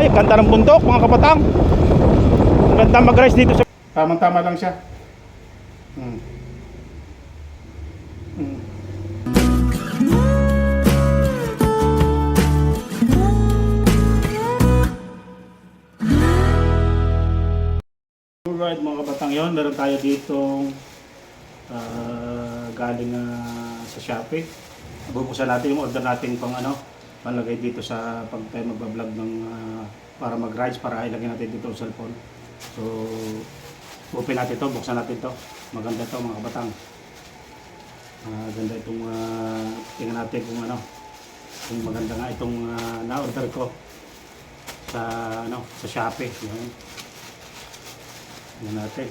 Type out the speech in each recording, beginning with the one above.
Ay, ganda ng bundok mga kabatang. Ang ganda mag-rice dito sa... Tamang-tama lang siya. Hmm. Hmm. Alright mga kabatang, yon meron tayo ditong galing sa Shopee. Bubuksan natin yung order natin pang malagay dito sa pag tayo magbablog ng para mag-rides, para ilagay natin dito sa cellphone. So open natin to, buksan natin to. Maganda to mga kabatang. Ganda itong tingnan natin kung maganda nga itong na-order ko sa sa Shopee. Yan natin.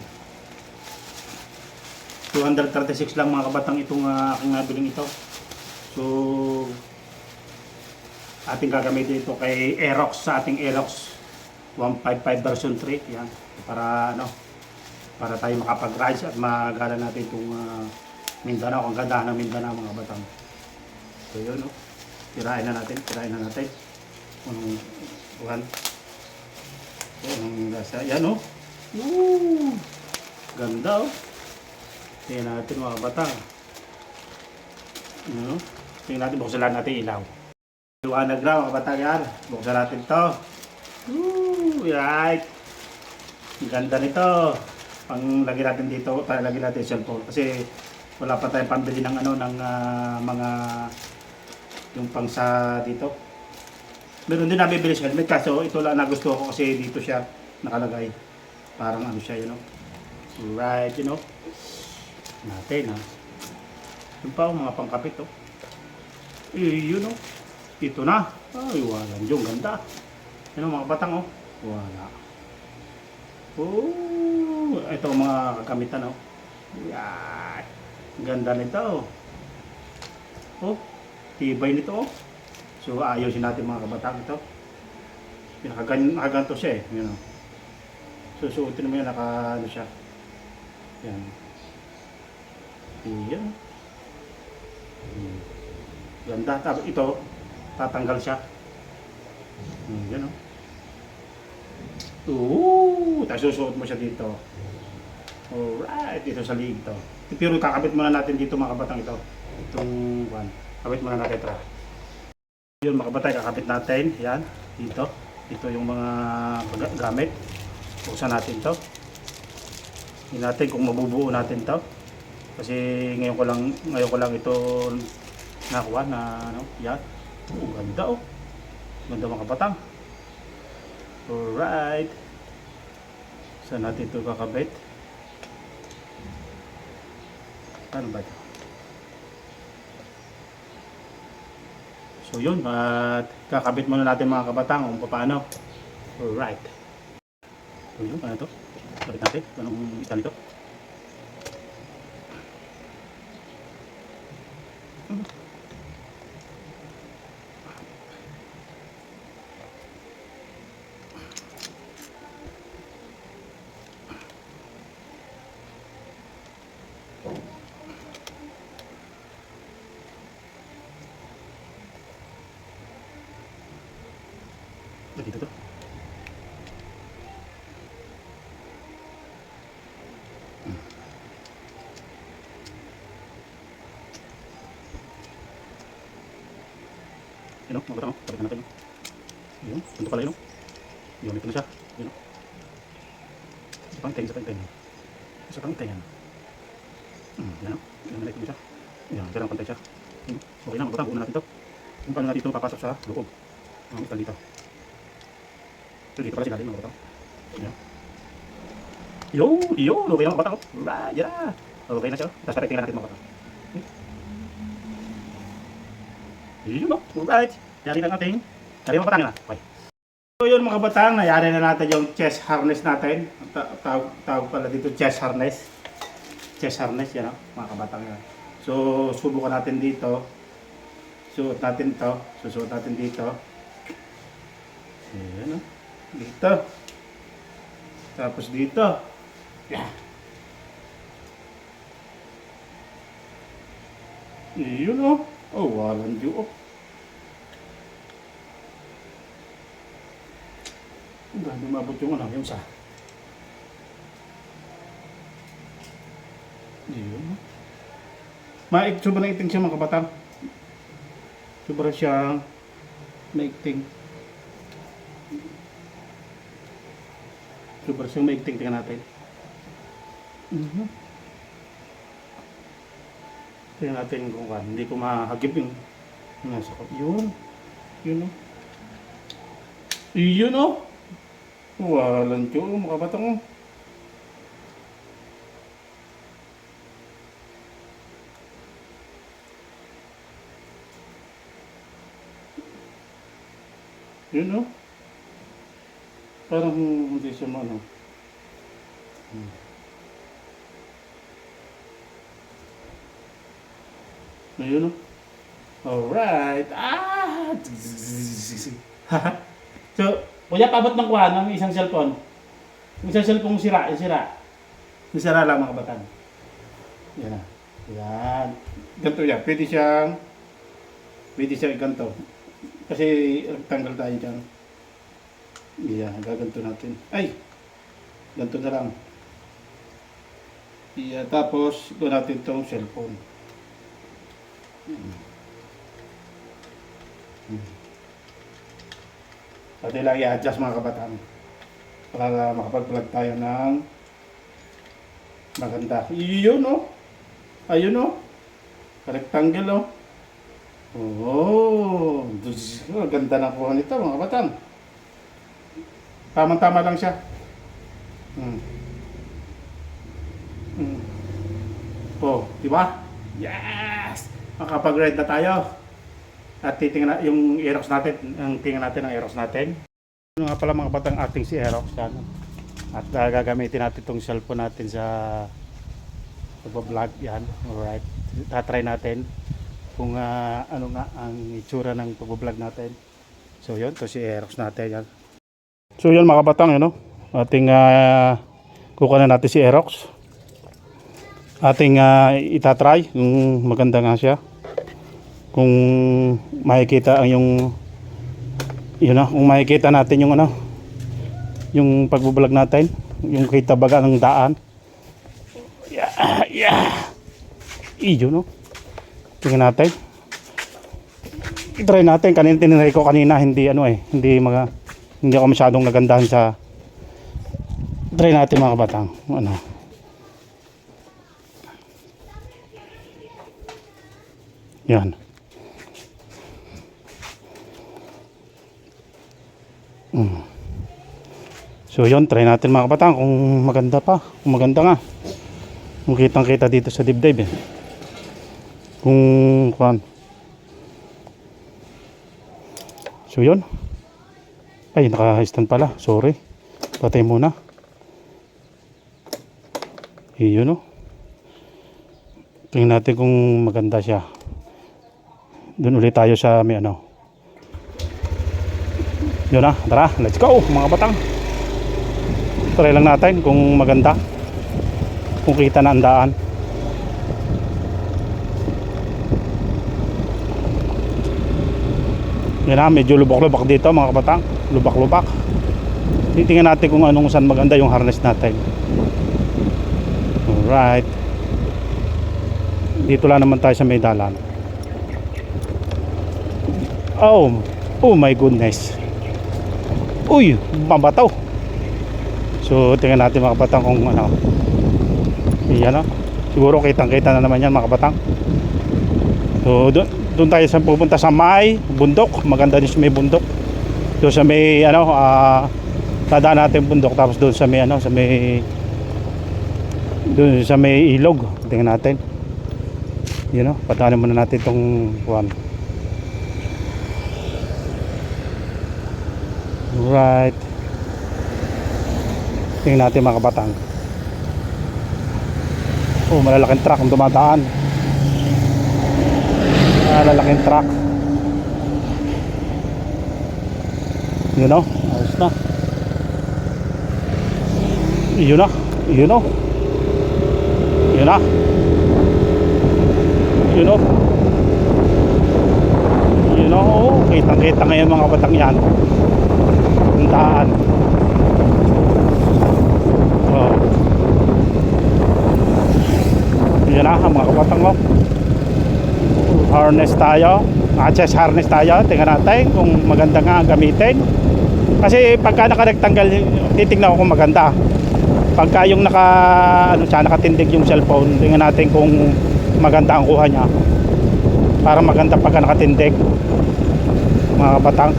236 lang mga kabatang itong aking nabiling ito. So ating gagamitin ito kay Aerox, sa ating Aerox 155 version 3. Yan. Para tayo makapag-rides at magala natin itong Mindanao. Ang ganda ng Mindanao mga kabatang. So yun, tirahin na natin. Yan ganda tingnan natin mga kabatang. Tingnan natin, buksan natin ilaw. Liwanag na mga kabatang yan. Buksan natin to. Right. Ang ganda nito. Pang lagyan natin dito, lagyan natin cellphone. Kasi wala pa tayong pambili ng mga yung pang sa dito. Meron din nabibili sa helmet, kaso ito lang nagustuhan ko kasi dito siya nakalagay. Parang siya, right, natin yun pa mga pangkapit yun ito na, ay wala yung ganda mga batang wala ito mga kakamitan yan, ganda nito tibay nito so ayusin natin mga kabatang ito pinakaganto siya susuotin mo yan siya yan ganda. Tapos ito tatanggal siya yan tapos susuot mo siya dito. Alright, dito sa liig to. Pero kakabit muna natin dito mga kabatang ito kabit muna natin ito yun mga kabatay, kakabit natin yan dito yung mga gamit. Buksan natin to. Hindi natin kung mabubuo natin to. Kasi ngayon ko lang ito nakuha na yan. Ganda Ganda mga kabatang. Alright. Saan natin ito kakabit? Paano ba ito? So yun, at kakabit muna natin mga kabatang kung paano. Alright. So yun, paano ito? Balik natin, anong isa nito? Dito to. Yun magkata tapos natin yun, punto pala yun yun, ito na siya yun isa pang tingin yan yun na ito siya yan, kailangan pantay siya okay na, magkata, buo na natin ito kung paano natin ito papasok sa loob ang ikan dito so dito pala sinalim mga batang yun, okay na mga batang right, yeah okay na siya, tapos paretingnan natin mga batang yun alright. Yari lang natin. Yari mga batang yun okay. So yun mga batang, nayari na natin yung chest harness natin. Tawag pala dito chest harness. Chest harness yan mga kabatang yan. So subukan natin dito. Suot natin to. Susuot natin dito. Ayan dito. Tapos dito. Yeah. Yun walang diyo Grabe umabot yung ano, yung sa. Yun. Sobrang iting siya mga kabatang. Sobrang siyang maigting. Sobrang siyang maigting. Tingnan natin. Tingnan natin kung kan. Hindi ko mahagip yung nasa ko. Yun. Yun o. Yun o. Walang tiyo. Mga batang o. Yun o. Parang hindi siya ano. Ayun o. Alright. Ah! So, kuya, paabot ng kuha ng isang cellphone. Yung isang cellphone sira, sira. Sira lang mga batan. Yan na. Yan. Ganito yan. Pwede siyang ganito. Kasi tanggal tayo dyan. Yan, gaganto natin. Ay! Ganito na lang. Yeah, tapos, ito natin itong cellphone. Pati lang i-adjust mga kabataan para makapag-vlog tayo ng maganda. Yun o. Ayun o. Rectangle o. Oh, ganda na kuha nito mga kabataan. Tamang-tama lang siya. Oh, di ba? Yes! Makapag-ride na tayo. At titingnan yung Aerox natin, tingnan natin ang Aerox natin. Ano nga pala mga batang ating si Aerox yan. At gagamitin natin itong cellphone natin sa pag-vlog yan. Alright. Tatry natin kung ano nga ang itsura ng pag-vlog natin. So yun, to si Aerox natin yan. So yun mga batang, yun o. Ating kukunan natin si Aerox. Ating itatry kung maganda nga siya. Kung makikita ang yung yun na, kung makikita natin yung ano yung pagbubulag natin, yung kita baga ng daan. Iyo no. Tingnan natin. I-try natin. Kanina tinry ko kanina, hindi ano hindi ako masyadong nagandahan sa try natin mga kabatang. Ano? Yan. So yun, try natin mga kabatang kung maganda pa, kung maganda nga. Kung kitang kita dito sa dibdib eh. Kung kuan. So yun. Ay, naka-stand pala. Sorry. Patay muna. Yun o. Tingnan natin kung maganda siya. Doon ulit tayo sa may ano. Yun na, tara, let's go mga batang. Try lang natin kung maganda, kung kita na ang daan. Yan na, medyo lubak-lubak dito mga kabatang. Lubak-lubak. Titingnan natin kung anong saan maganda yung harness natin. Alright. Dito lang naman tayo sa may dalan. Oh my goodness. Uy, mabataw. So tingnan natin mga kabatang kung ano. Iyan o. Siguro kitang-kita na naman yan mga kabatang. So doon tayo sa pupunta sa may bundok. Maganda din sa may bundok. Doon sa may ano, tadaan natin bundok, tapos doon sa may ano, doon sa may ilog. Tingnan natin. Yun o, pataanin muna natin itong one. Right. Tingnan natin mga kabatang. Oh, malalaking truck ang dumadaan. Malalaking truck. Yun o, ayos na. Yun na, yun o. Yun na. Yun o. Yun o, kitang-kita ngayon mga kabatang yan. Ang daan. Yan na mga kabatang ko. Harness tayo. Chest harness tayo. Tingnan natin kung maganda nga ang gamitin. Kasi pagka naka-rectangle, titignan ko kung maganda. Pagka yung nakatindig yung cellphone, tingnan natin kung maganda ang kuha niya. Para maganda pagka nakatindig, mga kabatang.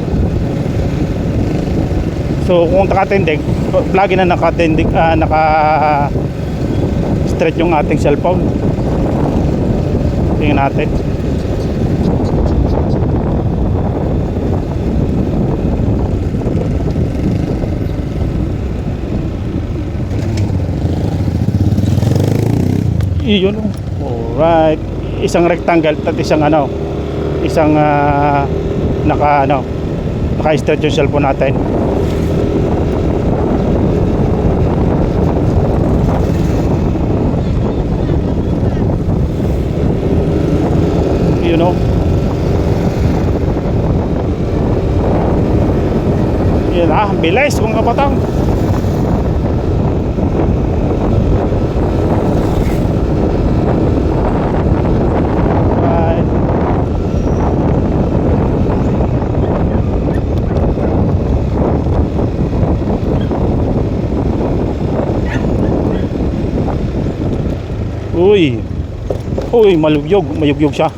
So kung nakatindig, lagi na nakatindig, straight yung ating cellphone. Tingnan natin. Iyon. Alright. Isang rectangle at isang naka-straight yung cellphone natin. Yun o. Yun bilis mga kapatang. Uy, mayugyog siya.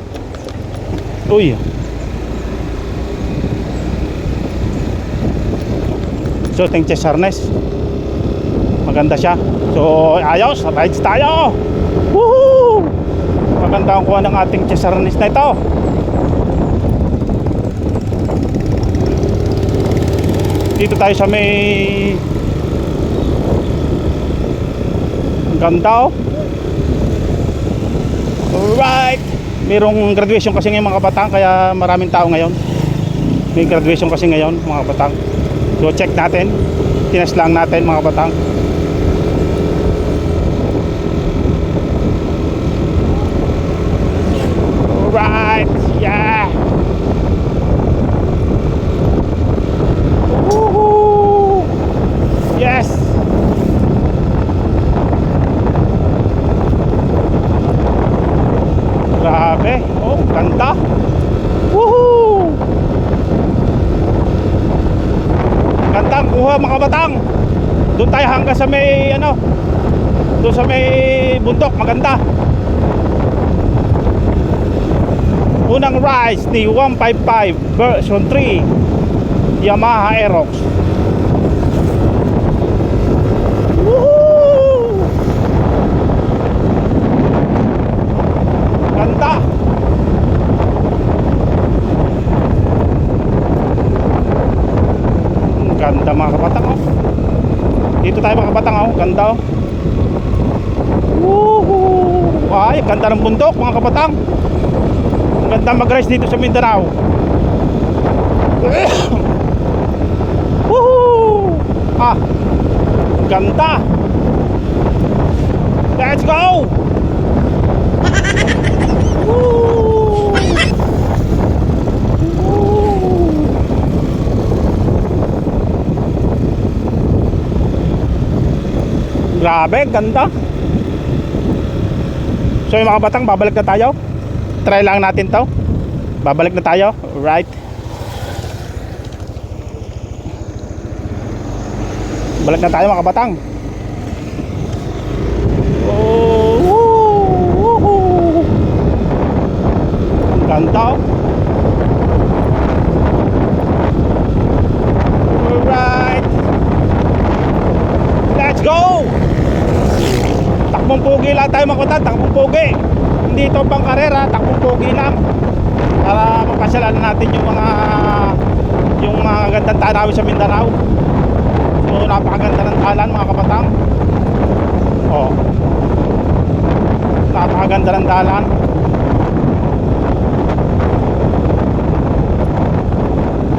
Uy. So, ting chest harness. Maganda siya. So, ayos, rides tayo. Woohoo! Maganda ang kuha ng ating chest harness na ito. Dito tayo sa may ganda. Alright. Merong graduation kasi ngayon mga kabatang, kaya maraming tao ngayon. May graduation kasi ngayon mga kabatang. So check natin. Tinas lang natin mga kabatang. Alright. Yeah. Woohoo. Yes. Grabe. Oh, ganda. Woohoo! Ganda ang kuha mga batang. Doon tayo hanggang sa may doon sa may bundok, maganda. Unang rise ni 155 version 3 Yamaha Aerox. Ganda. Ganda mga kabatang Dito tayo mga kabatang ganda Woohoo! Ay, ganda ng bundok mga kabatang. Ganda mag-rise dito sa Mindanao. Woohoo! Ganda. Let's go. Grabe, ganda. So yung mga batang, babalik na tayo. Try lang natin to. Babalik na tayo. Right. Balik na tayo mga batang. Ganda. Alright. Let's go. Takbong pogi lang tayo mga batang. Takbong pogi. Hindi ito pang karera. Takbong pogi lang. Para mapasyalan natin yung mga gandang tanawin sa Mindanao. So napakaganda ng dalan mga kabatang. Napakaganda ng dalan.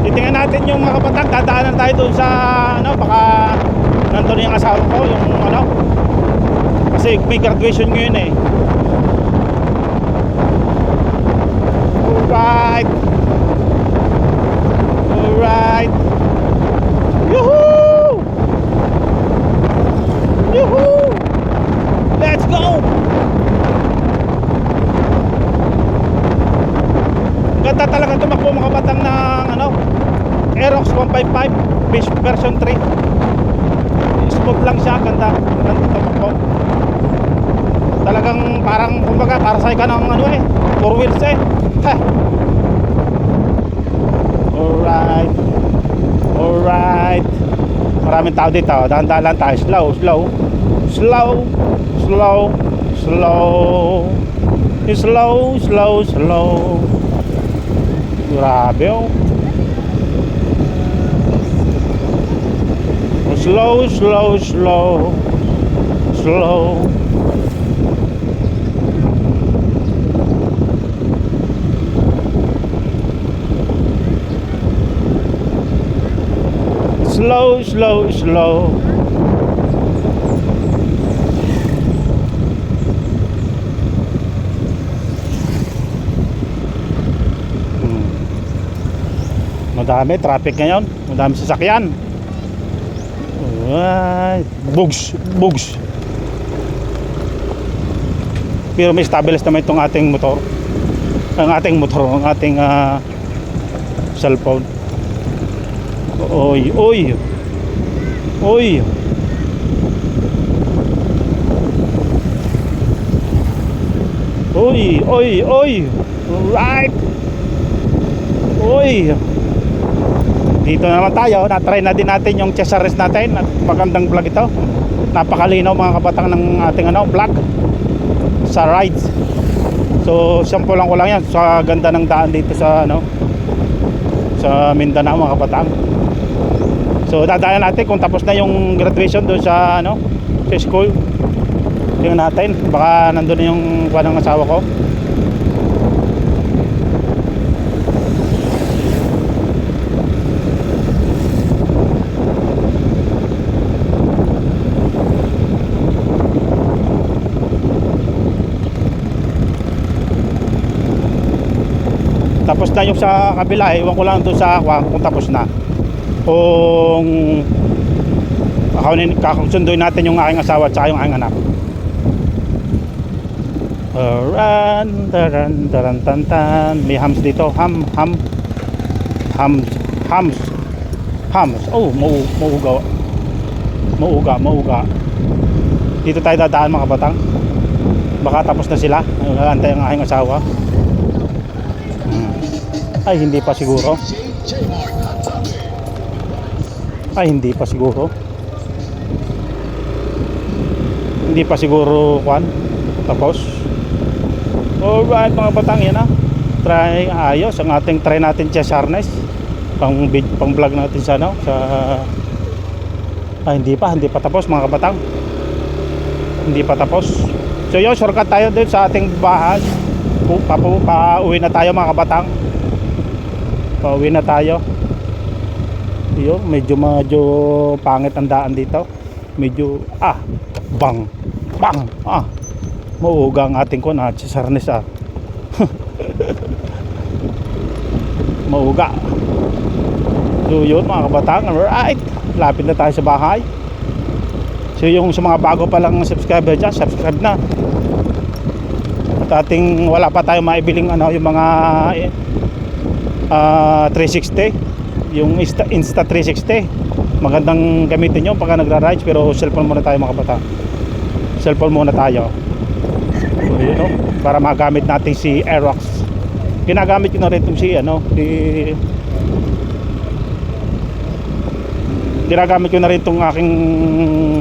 Titingnan natin yung mga kabatang. Dadaanan tayo doon sa baka nandun yung asawa ko, yung kasi may graduation ngayon eh. Alright. Alright. Yuhuu! Yuhuu! Let's go! 155 version 3. Smooth lang siya, ganda. Ganda po. Talagang parang kumbaga para sa ka ng ano eh, 4 wheels eh. Alright. Alright. Maraming tao dito. Dahan-dahan lang tayo. Slow, slow. Slow, slow, slow. Slow, slow, slow. Grabe oh. Slow, slow, slow. Slow. Slow, slow, slow. Madami traffic ngayon, madami sasakyan. Ay, bugs, bugs. Pero may stabilize naman itong ating motor. Ang ating cellphone. Oy, oy. Oy. Oy, oy, oy. Right. Oy. Dito naman tayo. Na-try na din natin yung chest arrest natin. At magandang vlog ito. Napakalinaw mga kabatang ng ating vlog sa rides. So, sample lang ko lang yan sa ganda ng daan dito sa sa Mindanao mga kabatang. So dadaan natin kung tapos na yung graduation doon sa sa school. Tingnan natin, baka nandoon na yung kuha ng asawa ko. Tapos na yung sa kabila, ewan ko lang doon sa kung tapos na. Kung kasunduin natin yung aking asawa at saka yung aking anak. Taran, may hams dito. Hams. Oh, mauga. Dito tayo dadaan mga kabatang. Baka tapos na sila. Antay ang aking asawa. Ay, hindi pa siguro. Hindi pa siguro kwan tapos. Alright mga batang, yan try ayos ang ating try natin chest harness pang vlog natin sa hindi pa tapos mga kabatang, hindi pa tapos. So yun, shortcut tayo dun sa ating bahay. Pauwi na tayo mga kabatang, pauwi na tayo. Yun, medyo pangit ang daan dito. Medyo bang mauuga ang ating chest harness mauuga. So yun mga kabatang, alright, lapit na tayo sa bahay. So yung sa mga bago pa lang subscriber dyan, subscribe na. At wala pa tayong maibiling yung mga 360, yung Insta 360. Magandang gamitin nyo pagka nagra-rides, pero cellphone muna tayo mga kabata. Cellphone muna tayo. So, yun, para magamit natin si Aerox. Ginagamit ko na rin itong ginagamit ko na rin itong aking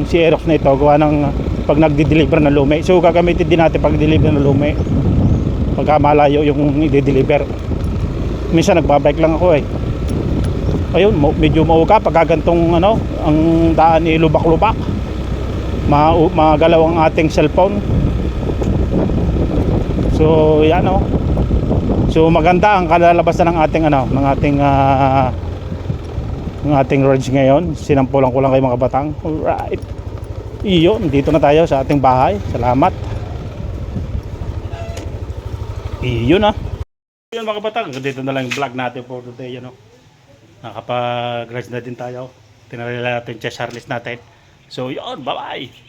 si Aerox na ito, gawa ng pag nagdi-deliver ng lume. So gagamitin din natin pag deliver ng lume pagka malayo yung i-deliver. Minsan nagbabike lang ako ayun, medyo mauga pag gantong ang daan lubak-lubak, magalaw ang ating cellphone. So yan so maganda ang kalalabasan ng ating rides ngayon. Sinampulan ko lang kayo mga batang. Alright, iyon, dito na tayo sa ating bahay. Salamat. Iyon yun mga batang, dito na lang yung vlog natin for today. Nakapag-rides na din tayo. Tinarila natin chest harness natin. So yun, bye bye.